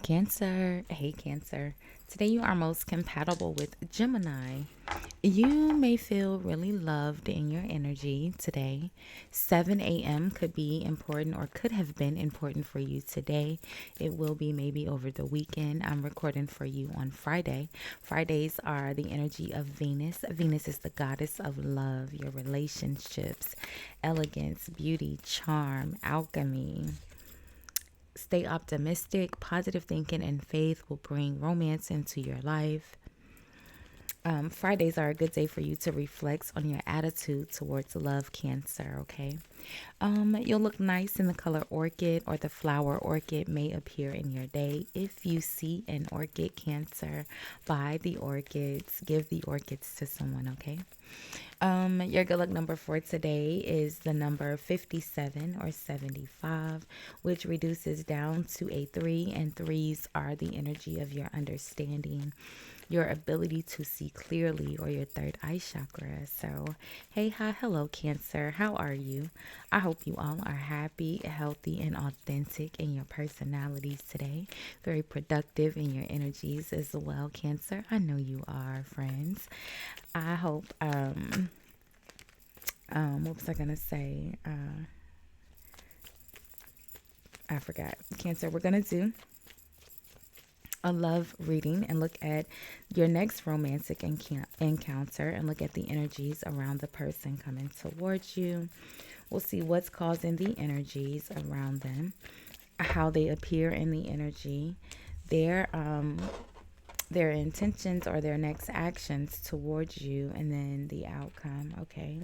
Cancer, hey Cancer. Today you are most compatible with Gemini. You may feel really loved in your energy today. 7 a.m. could be important or could have been important for you today. It will be maybe over the weekend. I'm recording for you on Friday. Fridays are the energy of Venus. Venus is the goddess of love, your relationships, elegance, beauty, charm, alchemy. Stay optimistic. Positive thinking and faith will bring romance into your life. Fridays are a good day for you to reflect on your attitude towards love, Cancer, okay? You'll look nice in the color orchid, or the flower orchid may appear in your day. If you see an orchid, Cancer, buy the orchids, give the orchids to someone, okay? Your good luck number for today is the number 57 or 75, which reduces down to a 3, and threes are the energy of your understanding, your ability to see clearly, or your third eye chakra. So, hey, hi, hello, Cancer. How are you? I hope you all are happy, healthy, and authentic in your personalities today. Very productive in your energies as well, Cancer. I know you are, friends. I hope, what was I gonna say? I forgot. Cancer, we're gonna do a love reading and look at your next romantic encounter and look at the energies around the person coming towards you. We'll see what's causing the energies around them, how they appear in the energy, their their intentions or their next actions towards you, and then the outcome. Okay.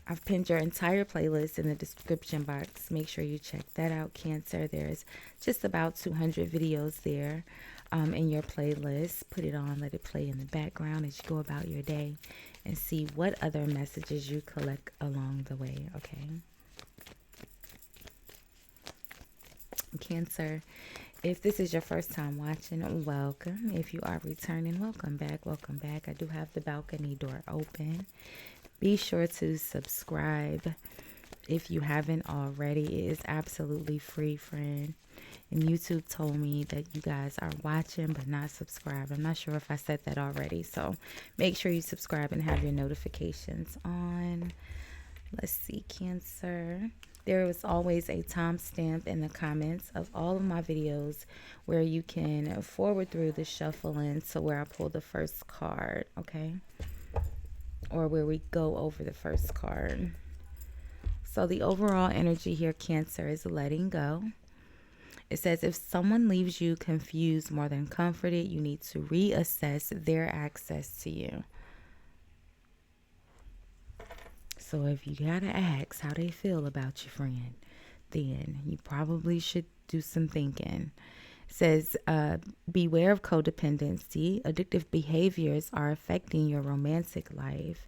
I've pinned your entire playlist in the description box. Make sure you check that out, Cancer. There's just about 200 videos there in your playlist. Put it on, let it play in the background as you go about your day and see what other messages you collect along the way, okay? Cancer, if this is your first time watching, welcome. If you are returning, welcome back, welcome back. I do have the balcony door open. Be sure to subscribe if you haven't already. It is absolutely free, friend. And YouTube told me that you guys are watching but not subscribed. I'm not sure if I said that already. So make sure you subscribe and have your notifications on. Let's see, Cancer. There is always a timestamp in the comments of all of my videos where you can forward through the shuffling to where I pull the first card, okay? Or where we go over the first card. So the overall energy here, Cancer, is letting go. It says if someone leaves you confused more than comforted, you need to reassess their access to you. So if you gotta ask how they feel about your friend, then you probably should do some thinking. Says, beware of codependency. Addictive behaviors are affecting your romantic life.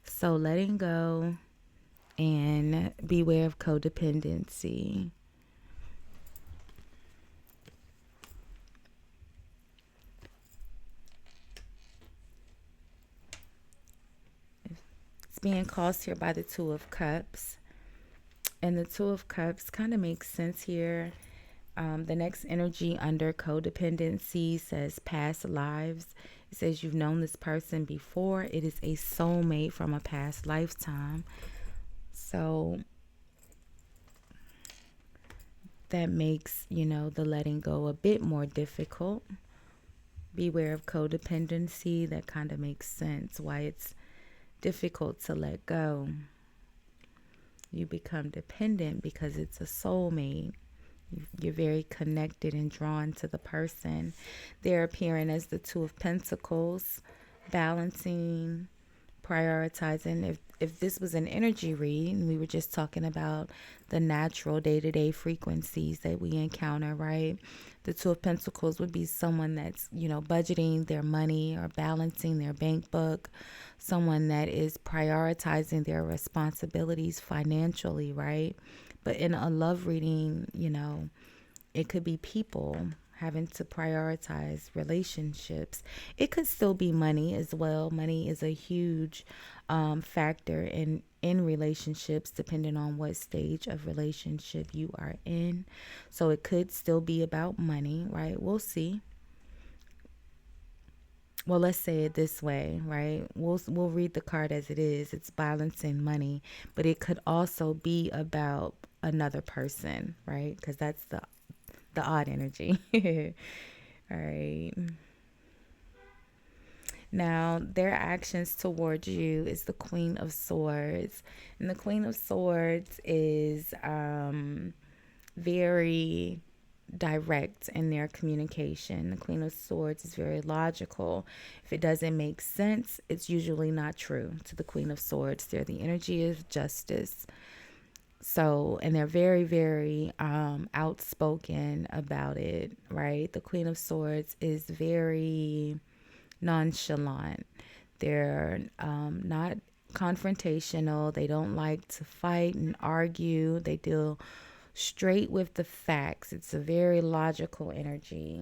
So letting go and beware of codependency. It's being caused here by the Two of Cups. And the Two of Cups kind of makes sense here. The next energy under codependency says past lives. It says you've known this person before. It is a soulmate from a past lifetime. So that makes, the letting go a bit more difficult. Beware of codependency. That kind of makes sense why it's difficult to let go. You become dependent because it's a soulmate. You're very connected and drawn to the person. They're appearing as the Two of Pentacles, balancing, prioritizing. If this was an energy read, and we were just talking about the natural day-to-day frequencies that we encounter, right? The Two of Pentacles would be someone that's, budgeting their money or balancing their bank book, someone that is prioritizing their responsibilities financially, right? But in a love reading, it could be people, having to prioritize relationships. It could still be money as well. Money is a huge factor in relationships, depending on what stage of relationship you are in. So it could still be about money, right? We'll see. Well, let's say it this way, right? We'll read the card as it is. It's balancing money, but it could also be about another person, right? Because that's the odd energy. All right. Now, their actions towards you is the Queen of Swords. And the Queen of Swords is very direct in their communication. The Queen of Swords is very logical. If it doesn't make sense, it's usually not true to the Queen of Swords. They're the energy of justice. So, and they're very, very outspoken about it, right? The Queen of Swords is very nonchalant. They're not confrontational. They don't like to fight and argue. They deal straight with the facts. It's a very logical energy.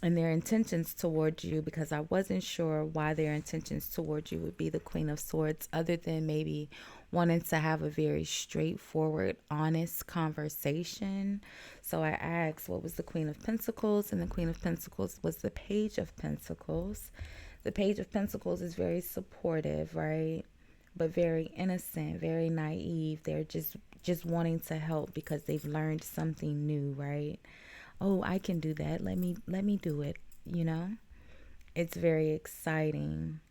And their intentions towards you, because I wasn't sure why their intentions towards you would be the Queen of Swords, other than maybe wanting to have a very straightforward, honest conversation. So I asked, what was the Queen of Pentacles? And the Queen of Pentacles was the Page of Pentacles. The Page of Pentacles is very supportive, right? But very innocent, very naive. They're just wanting to help because they've learned something new, right? Oh, I can do that. Let me do it, you know? It's very exciting.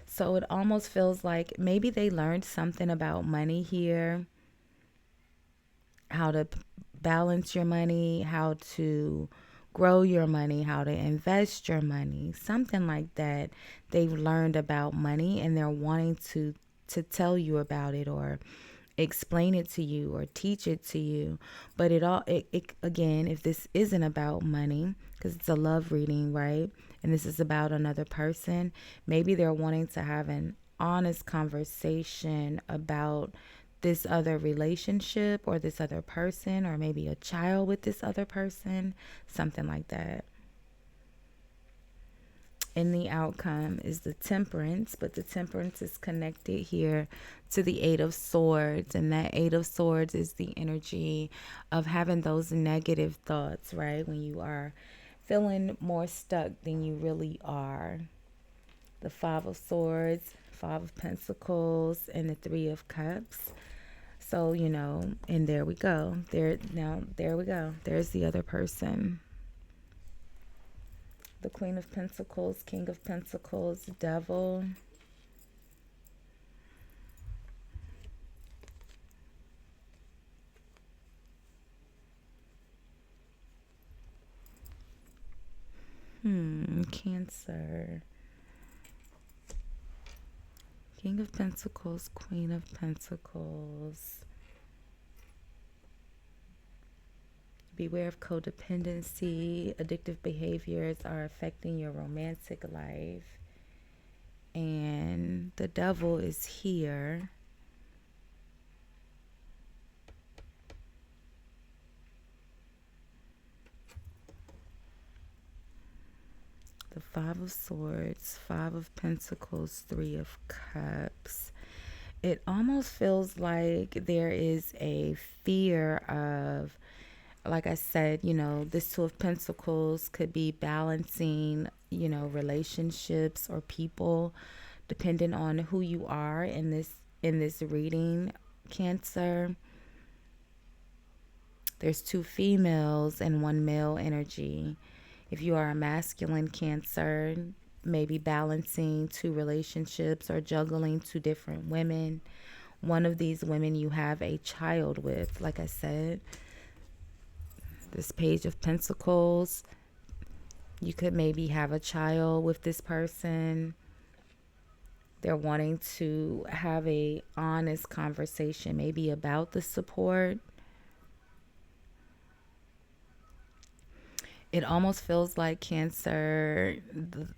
So it almost feels like maybe they learned something about money here, how to balance your money, how to grow your money, how to invest your money, something like that. They've learned about money and they're wanting to tell you about it, or explain it to you, or teach it to you. But it again, if this isn't about money, because it's a love reading, right? And this is about another person, maybe they're wanting to have an honest conversation about this other relationship or this other person, or maybe a child with this other person, something like that. And the outcome is the Temperance, but the Temperance is connected here to the Eight of Swords, and that Eight of Swords is the energy of having those negative thoughts, right? When you are feeling more stuck than you really are. The Five of Swords, Five of Pentacles, and the Three of Cups. So, and there we go. There we go. There's the other person. The Queen of Pentacles, King of Pentacles, Devil. Cancer. King of Pentacles, Queen of Pentacles. Beware of codependency. Addictive behaviors are affecting your romantic life. And the Devil is here. The Five of Swords, Five of Pentacles, Three of Cups. It almost feels like there is a fear of, like I said, this Two of Pentacles could be balancing, relationships or people, depending on who you are in this reading, Cancer. There's two females and one male energy. If you are a masculine Cancer, maybe balancing two relationships or juggling two different women. One of these women you have a child with, like I said. This Page of Pentacles, you could maybe have a child with this person. They're wanting to have a honest conversation, maybe about the support. It almost feels like Cancer,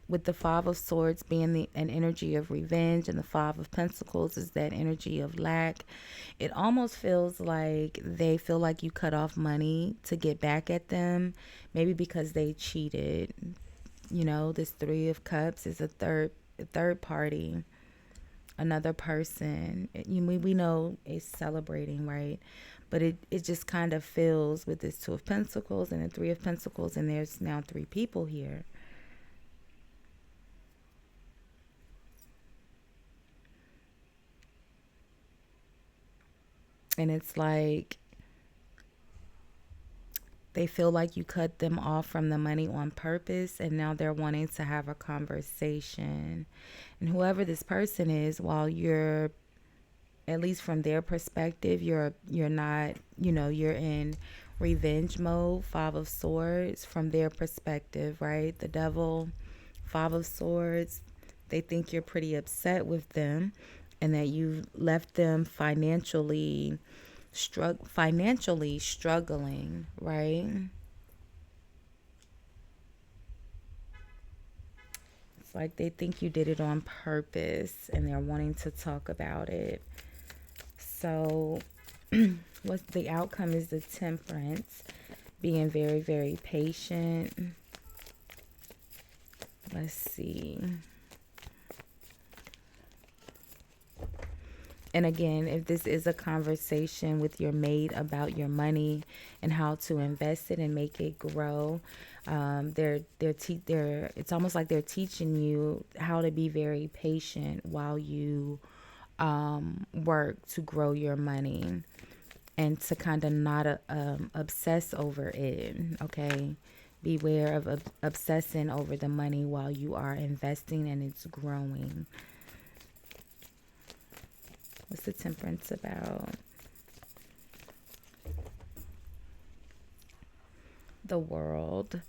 with the Five of Swords being an energy of revenge, and the Five of Pentacles is that energy of lack. It almost feels like they feel like you cut off money to get back at them, maybe because they cheated. You know, this Three of Cups is a third party, another person. We know it's celebrating, right? But it just kind of feels with this Two of Pentacles and the Three of Pentacles, and there's now three people here. And it's like they feel like you cut them off from the money on purpose, and now they're wanting to have a conversation. And whoever this person is, while you're, at least from their perspective, you're not, you're in revenge mode. Five of Swords, from their perspective, right? The Devil, Five of Swords, they think you're pretty upset with them, and that you've left them financially struggling, right? It's like they think you did it on purpose, and they're wanting to talk about it. So what's the outcome is the Temperance, being very, very patient. Let's see. And again, if this is a conversation with your mate about your money and how to invest it and make it grow, it's almost like they're teaching you how to be very patient while you work to grow your money, and to kind of not obsess over it. Okay, beware of obsessing over the money while you are investing and it's growing. What's the Temperance about? The World,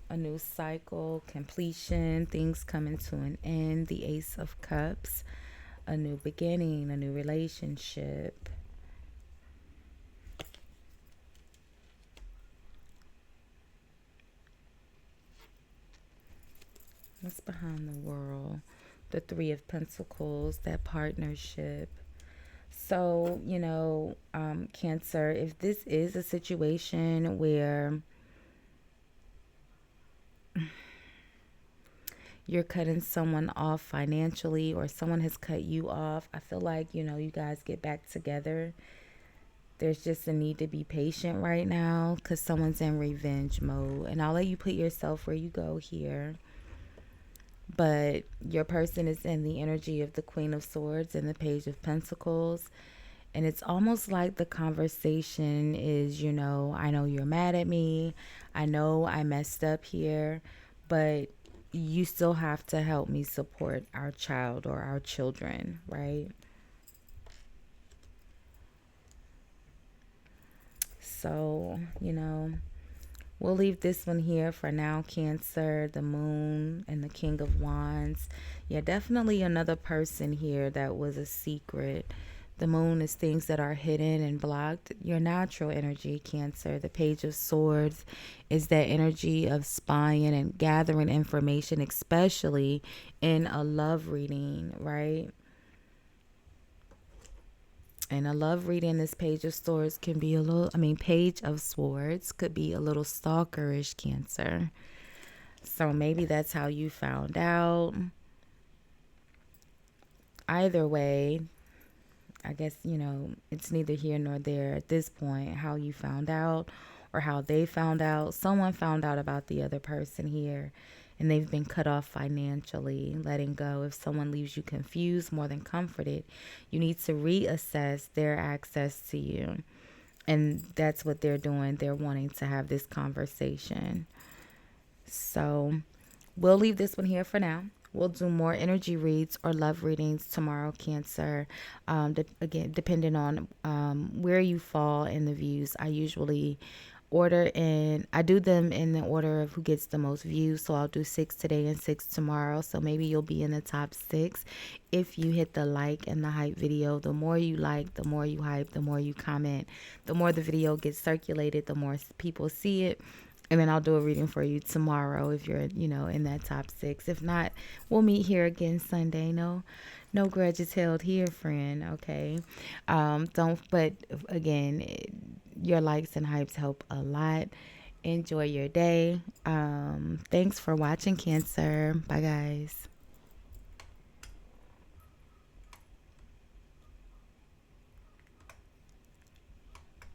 a new cycle, completion, things coming to an end. The Ace of Cups, a new beginning, a new relationship. What's behind the World? The Three of Pentacles, that partnership. So, Cancer, if this is a situation where you're cutting someone off financially, or someone has cut you off, I feel like, you guys get back together. There's just a need to be patient right now, because someone's in revenge mode. And I'll let you put yourself where you go here. But your person is in the energy of the Queen of Swords and the Page of Pentacles. And it's almost like the conversation is, I know you're mad at me. I know I messed up here, but you still have to help me support our child or our children, right? So, we'll leave this one here for now, Cancer, the Moon, and the King of Wands. Yeah, definitely another person here that was a secret. The Moon is things that are hidden and blocked. Your natural energy, Cancer. The Page of Swords is that energy of spying and gathering information, especially in a love reading, right? And a love reading, this Page of Swords can be Page of Swords could be a little stalkerish, Cancer. So maybe that's how you found out. Either way, I guess, it's neither here nor there at this point, how you found out or how they found out. Someone found out about the other person here, and they've been cut off financially, letting go. If someone leaves you confused more than comforted, you need to reassess their access to you. And that's what they're doing. They're wanting to have this conversation. So we'll leave this one here for now. We'll do more energy reads or love readings tomorrow, Cancer. Again, depending on where you fall in the views. I usually I do them in the order of who gets the most views. So I'll do 6 today and 6 tomorrow. So maybe you'll be in the top 6 if you hit the like and the hype video. The more you like, the more you hype, the more you comment, the more the video gets circulated, the more people see it. And then I'll do a reading for you tomorrow if you're, in that top 6. If not, we'll meet here again Sunday. No grudges held here, friend. Okay. Don't. But again, your likes and hypes help a lot. Enjoy your day. Thanks for watching, Cancer. Bye, guys.